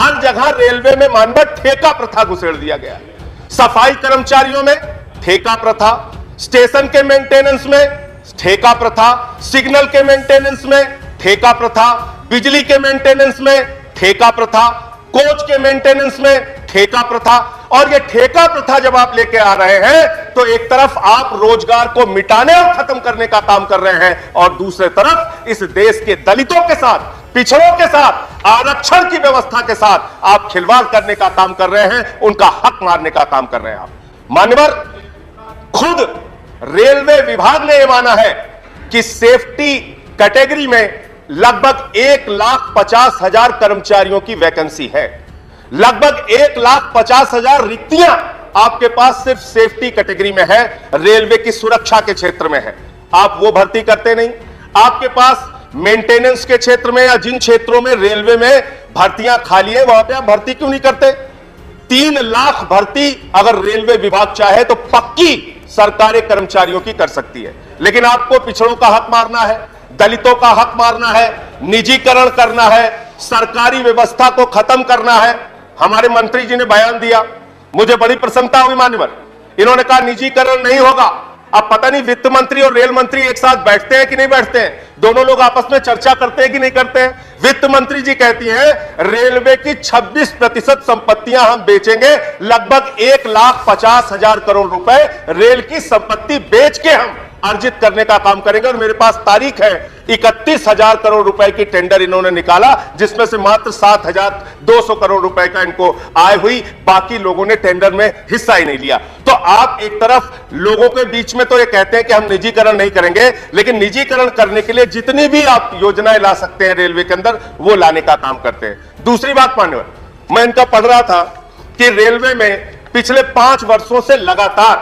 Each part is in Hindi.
हर जगह रेलवे में मानव ठेका प्रथा घुसेड़ दिया गया है। सफाई कर्मचारियों में ठेका प्रथा, स्टेशन के मेंटेनेंस में ठेका प्रथा, सिग्नल के मेंटेनेंस में ठेका प्रथा, बिजली के मेंटेनेंस में ठेका प्रथा, कोच के मेंटेनेंस में ठेका प्रथा। और ये ठेका प्रथा जब आप लेके आ रहे हैं तो एक तरफ आप रोजगार को मिटाने और खत्म करने का काम कर रहे हैं और दूसरे तरफ इस देश के दलितों के साथ, पिछड़ों के साथ, आरक्षण की व्यवस्था के साथ आप खिलवाड़ करने का काम कर रहे हैं, उनका हक मारने का काम कर रहे हैं आप। मान्यवर, खुद रेलवे विभाग ने यह माना है कि सेफ्टी कैटेगरी में लगभग 1,50,000 कर्मचारियों की वैकेंसी है। लगभग 1,50,000 रिक्तियां आपके पास सिर्फ सेफ्टी कैटेगरी में है, रेलवे की सुरक्षा के क्षेत्र में है। आप वो भर्ती करते नहीं। आपके पास मेंटेनेंस के क्षेत्र में या जिन क्षेत्रों में रेलवे में भर्तियां खाली है वहां पे आप भर्ती क्यों नहीं करते? 3 लाख भर्ती अगर रेलवे विभाग चाहे तो पक्की सरकारी कर्मचारियों की कर सकती है, लेकिन आपको पिछड़ों का हक मारना है, दलितों का हक मारना है, निजीकरण करना है, सरकारी व्यवस्था को खत्म करना है। हमारे मंत्री जी ने बयान दिया, मुझे बड़ी प्रसन्नता हुई मान्यवर। इन्होंने कहा निजीकरण नहीं होगा। अब पता नहीं वित्त मंत्री और रेल मंत्री एक साथ बैठते हैं कि नहीं बैठते हैं, दोनों लोग आपस में चर्चा करते हैं कि नहीं करते हैं। वित्त मंत्री जी कहती हैं रेलवे की 26% संपत्तियां हम बेचेंगे, लगभग 1,50,000 करोड़ रुपए रेल की संपत्ति बेच के हम अर्जित करने का काम करेंगे। और मेरे पास तारीख है, 31,000 करोड़ रुपए की टेंडर इन्होंने निकाला, जिसमें से मात्र 7,200 करोड़ रुपए का इनको आय हुई, बाकी लोगों ने टेंडर में हिस्सा ही नहीं लिया। तो आप एक तरफ लोगों के बीच में तो ये कहते हैं कि हम निजीकरण नहीं करेंगे, लेकिन निजीकरण करने के लिए जितनी भी आप योजनाएं ला सकते हैं रेलवे के अंदर, वो लाने का काम करते हैं। दूसरी बात मान्यवर, मैं इनका पढ़ रहा था कि रेलवे में पिछले 5 वर्षों से लगातार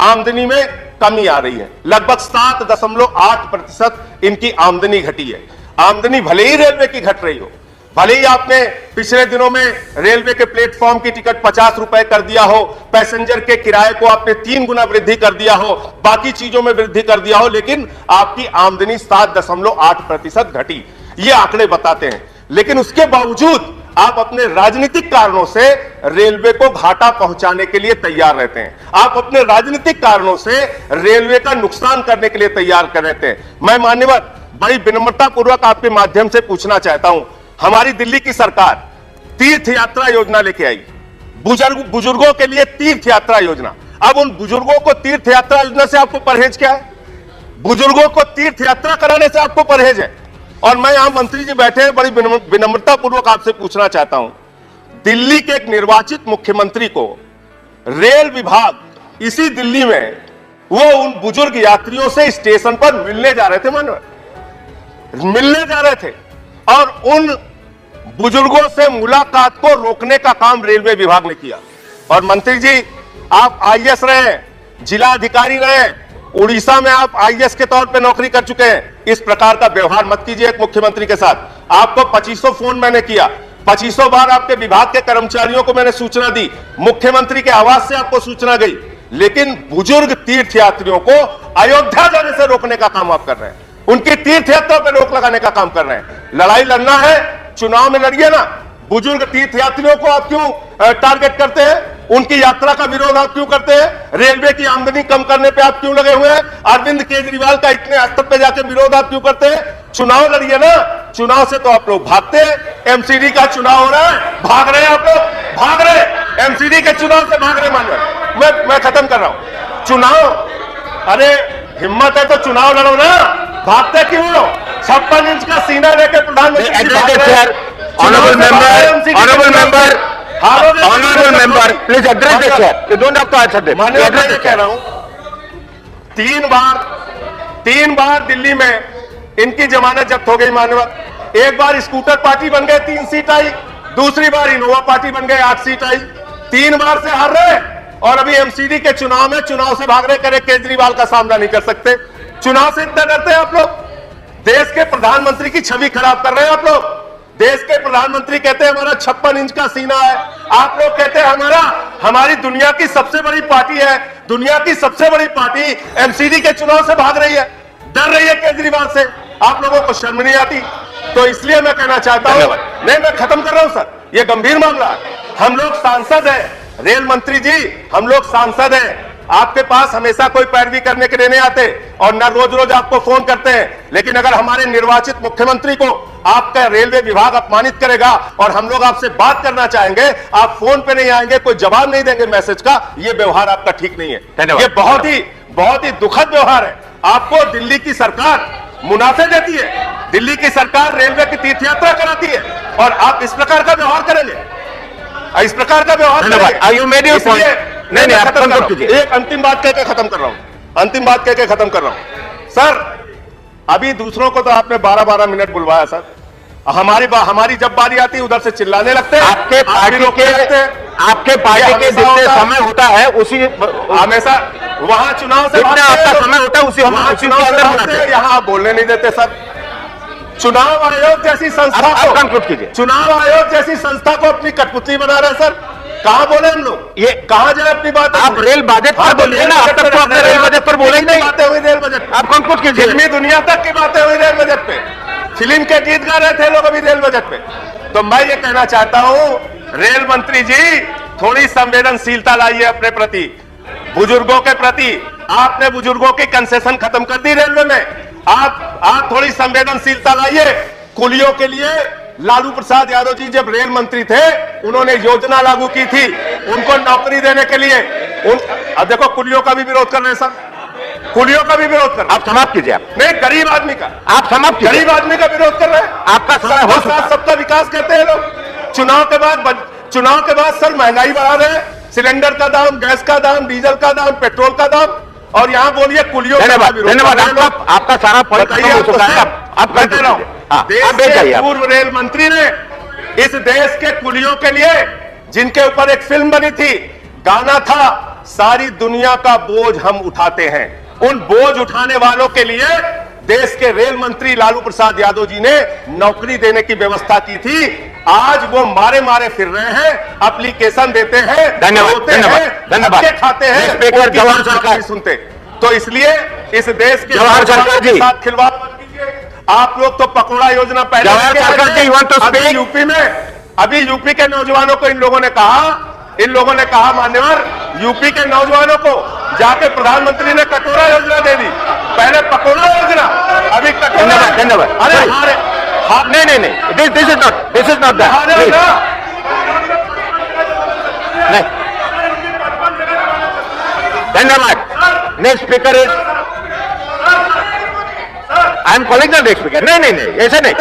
आमदनी में कमी आ रही है। लगभग 7.8% इनकी आमदनी घटी है। आमदनी भले ही रेलवे की घट रही हो, भले ही आपने पिछले दिनों में रेलवे के प्लेटफॉर्म की टिकट 50 रुपए कर दिया हो, पैसेंजर के किराए को आपने 3 गुना वृद्धि कर दिया हो, बाकी चीजों में वृद्धि कर दिया हो, लेकिन आपकी आमदनी 7.8% घटी। ये आंकड़े बताते हैं। लेकिन उसके बावजूद आप अपने राजनीतिक कारणों से रेलवे को घाटा पहुंचाने के लिए तैयार रहते हैं। आप अपने राजनीतिक कारणों से रेलवे का नुकसान करने के लिए तैयार कर रहते हैं। मैं मान्यवर बड़ी विनम्रता पूर्वक आपके माध्यम से पूछना चाहता हूं, हमारी दिल्ली की सरकार तीर्थ यात्रा योजना लेके आई, बुजुर्गों के लिए तीर्थ यात्रा योजना। अब उन बुजुर्गों को तीर्थ यात्रा योजना से आपको परहेज क्या है? बुजुर्गों को तीर्थ यात्रा कराने से आपको परहेज है। और मैं यहां मंत्री जी बैठे हैं, बड़ी विनम्रता पूर्वक आपसे पूछना चाहता हूं, दिल्ली के एक निर्वाचित मुख्यमंत्री को रेल विभाग इसी दिल्ली में वो उन बुजुर्ग यात्रियों से स्टेशन पर मिलने जा रहे थे, मानव मिलने जा रहे थे, और उन बुजुर्गों से मुलाकात को रोकने का काम रेलवे विभाग ने किया। और मंत्री जी, आप आईएएस रहे, जिला अधिकारी रहे, उड़ीसा में आप आईएएस के तौर पे नौकरी कर चुके हैं। इस प्रकार का व्यवहार मत कीजिए एक मुख्यमंत्री के साथ। आपको 2500 फोन मैंने किया, 2500 बार आपके विभाग के कर्मचारियों को मैंने सूचना दी, मुख्यमंत्री के आवास से आपको सूचना गई, लेकिन बुजुर्ग तीर्थ यात्रियों को अयोध्या जाने से रोकने का काम आप कर रहे हैं, उनकी तीर्थ यात्रा पर रोक लगाने का काम कर रहे हैं। लड़ाई लड़ना है, चुनाव में लड़िए ना। बुजुर्ग तीर्थ यात्रियों को आप क्यों टारगेट करते हैं? उनकी यात्रा का विरोध आप क्यों करते हैं? रेलवे की आमदनी कम करने पे आप क्यों लगे हुए हैं? अरविंद केजरीवाल का इतने स्तर पे जाके विरोध आप क्यों करते हैं? चुनाव लड़िए ना। चुनाव से तो आप लोग भागते हैं। एमसीडी का चुनाव हो रहा है, भाग रहे हैं आप लोग, भाग रहे। एमसीडी के चुनाव से भाग रहे मान्य। मैं खत्म कर रहा हूं। चुनाव, अरे हिम्मत है तो चुनाव लड़ो ना, भागते क्यों हो? 56 इंच का सीना लेके प्रधानमंत्री Honorable member, please address the chair. You don't have to answer them. मैं कह रहा हूं, 3 बार दिल्ली में इनकी जमानत जब्त हो गई मानव। एक बार स्कूटर पार्टी बन गए, 3 सीट आई, दूसरी बार इनोवा पार्टी बन गए, 8 सीट आई। 3 बार से हार रहे और अभी एमसीडी के चुनाव में चुनाव से भाग रहे। करे केजरीवाल का सामना नहीं कर सकते, चुनाव से इतना डरते हैं आप लोग। देश के प्रधानमंत्री की छवि खराब कर रहे हैं आप लोग। देश के प्रधानमंत्री कहते हैं हमारा 56 इंच का सीना है, आप लोग कहते हैं हमारी दुनिया की सबसे बड़ी पार्टी है। दुनिया की सबसे बड़ी पार्टी एमसीडी के चुनाव से भाग रही है, डर रही है केजरीवाल से। आप लोगों को शर्म नहीं आती? तो इसलिए मैं कहना चाहता हूं, नहीं मैं खत्म कर रहा हूं सर, ये गंभीर मामला है। हम लोग सांसद हैं, रेल मंत्री जी, हम लोग सांसद हैं। आपके पास हमेशा कोई पैरवी करने के लिए नहीं आते और न रोज रोज आपको फोन करते हैं। लेकिन अगर हमारे निर्वाचित मुख्यमंत्री को आपका रेलवे विभाग अपमानित करेगा और हम लोग आपसे बात करना चाहेंगे, आप फोन पे नहीं आएंगे, कोई जवाब नहीं देंगे मैसेज का, ये व्यवहार आपका ठीक नहीं है। धन्यवाद। ये बहुत ही दुखद व्यवहार है। आपको दिल्ली की सरकार मुनाफे देती है, दिल्ली की सरकार रेलवे की तीर्थ यात्रा कराती है और आप इस प्रकार का व्यवहार करेंगे, इस प्रकार का व्यवहार करेंगे। नहीं, आप खत्म कीजिए। एक अंतिम बात कहकर खत्म कर रहा हूं, अंतिम बात कहकर खत्म कर रहा हूं। सर, अभी दूसरों को तो आपने 12-12 मिनट बुलवाया सर, हमारी जब बारी आती है उधर से चिल्लाने लगते हैं। आपके पार्टी के जितने समय होता है उसी हमेशा वहां चुनाव से आपका समय होता है उसी यहाँ आप बोलने नहीं देते सर। चुनाव आयोग जैसी संस्था को कंक्लूड कीजिए। चुनाव आयोग जैसी संस्था को अपनी कठपुतली बना रहे हैं सर। कहां बोले हम लोग, ये कहां जाए अपनी बात? आप रेल बजट पर बोलिए ना, अब तक तो आपने रेल बजट पर बोले ही नहीं। बातें हुई रेल बजट, आप कंक्लूड कीजिए। फिल्मी दुनिया तक की बातें हुई रेल बजट पे, फिल्म के गीत गा रहे थे लोग अभी रेल बजट पे। तो मैं ये कहना चाहता हूं, रेल मंत्री जी थोड़ी संवेदनशीलता लाइए अपने प्रति, बुजुर्गों के प्रति। आपने बुजुर्गों की कंसेशन खत्म कर दी रेलवे में, आप थोड़ी संवेदनशीलता लाइए। कुलियों के लिए लालू प्रसाद यादव जी जब रेल मंत्री थे, उन्होंने योजना लागू की थी उनको नौकरी देने के लिए। अब देखो कुलियों का भी विरोध कर रहे हैं सर, कुलियों का भी विरोद कर रहे हैं। आप समाप्त कीजिए। आप नहीं, गरीब आदमी का, आप समाप्त कीजिए। गरीब आदमी का विरोध कर रहे हैं। आपका समय हो चुका है। सबका विकास कहते हैं लोग। चुनाव के बाद सर महंगाई बढ़ा रहे हैं, सिलेंडर का दाम, गैस का दाम, डीजल का दाम, पेट्रोल का दाम, और यहाँ बोलिए कुलियों का विरोध। धन्यवाद। आपका सारा पॉइंट खत्म हो चुका है। आप कहते रहो। देश के पूर्व रेल मंत्री ने इस देश के कुलियों के लिए, जिनके ऊपर एक फिल्म बनी थी, गाना था, सारी दुनिया का बोझ हम उठाते हैं, उन बोझ उठाने वालों के लिए देश के रेल मंत्री लालू प्रसाद यादव जी ने नौकरी देने की व्यवस्था की थी। आज वो मारे मारे फिर रहे हैं, एप्लीकेशन देते हैं, धन्यवाद खाते हैं, जवाहर सरकार सुनते। तो इसलिए इस देश के जवाहर सरकार के साथ खिलवाड़ मत कीजिए। आप लोग तो पकौड़ा योजना पहले अभी यूपी के नौजवानों को इन लोगों ने कहा मान्यवर, यूपी के नौजवानों को जाके प्रधानमंत्री ने कटोरा योजना दे दी। पहले पकौड़ा योजना, अभी कटोरा। धन्यवाद। अरे नहीं, दिस इज नॉट दैट। नहीं, धन्यवाद। Next speaker is, I am calling the next speaker. नहीं, ऐसा नहीं,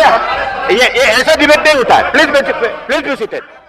ये ऐसा डिबेट नहीं होता है। Please be seated.